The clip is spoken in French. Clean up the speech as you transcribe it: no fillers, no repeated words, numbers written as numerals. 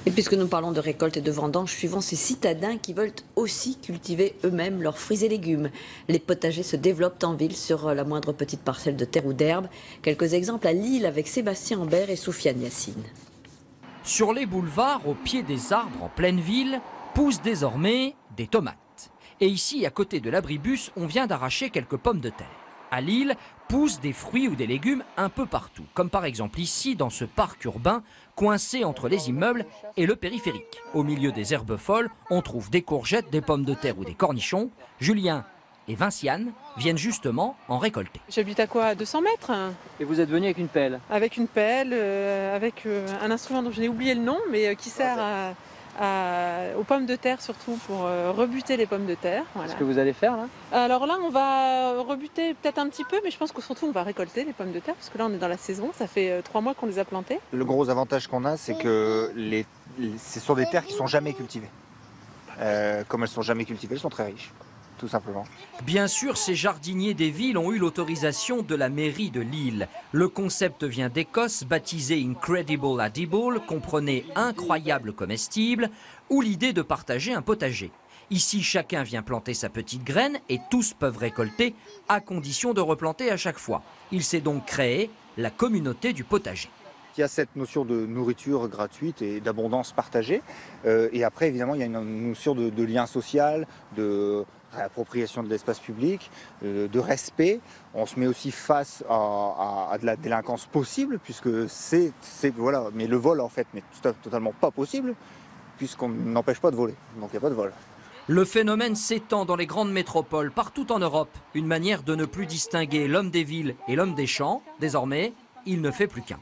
Et puisque nous parlons de récolte et de vendange, suivons ces citadins qui veulent aussi cultiver eux-mêmes leurs fruits et légumes. Les potagers se développent en ville sur la moindre petite parcelle de terre ou d'herbe. Quelques exemples à Lille avec Sébastien Ambert et Soufiane Yassine. Sur les boulevards, au pied des arbres en pleine ville, poussent désormais des tomates. Et ici, à côté de l'abribus, on vient d'arracher quelques pommes de terre. À Lille, poussent des fruits ou des légumes un peu partout, comme par exemple ici, dans ce parc urbain, coincé entre les immeubles et le périphérique. Au milieu des herbes folles, on trouve des courgettes, des pommes de terre ou des cornichons. Julien et Vinciane viennent justement en récolter. J'habite à quoi? À 200 mètres. Et vous êtes venu avec une pelle? Avec une pelle, avec un instrument dont je n'ai oublié le nom, mais qui sert aux pommes de terre surtout, pour rebuter les pommes de terre. Voilà. Ce que vous allez faire là? Alors là, on va rebuter peut-être un petit peu, mais je pense que surtout on va récolter les pommes de terre, parce que là on est dans la saison, ça fait 3 mois qu'on les a plantées. Le gros avantage qu'on a, c'est que c'est sur des terres qui ne sont jamais cultivées. Comme elles ne sont jamais cultivées, elles sont très riches, tout simplement. Bien sûr, ces jardiniers des villes ont eu l'autorisation de la mairie de Lille. Le concept vient d'Écosse, baptisé Incredible Edible, comprenait incroyable comestible, ou l'idée de partager un potager. Ici, chacun vient planter sa petite graine et tous peuvent récolter, à condition de replanter à chaque fois. Il s'est donc créé la communauté du potager. Il y a cette notion de nourriture gratuite et d'abondance partagée. Et après, évidemment, il y a une notion de lien social, de réappropriation de l'espace public, de respect. On se met aussi face à de la délinquance possible, puisque voilà. Mais le vol, en fait, n'est totalement pas possible, puisqu'on n'empêche pas de voler. Donc il n'y a pas de vol. Le phénomène s'étend dans les grandes métropoles, partout en Europe. Une manière de ne plus distinguer l'homme des villes et l'homme des champs. Désormais, il ne fait plus qu'un.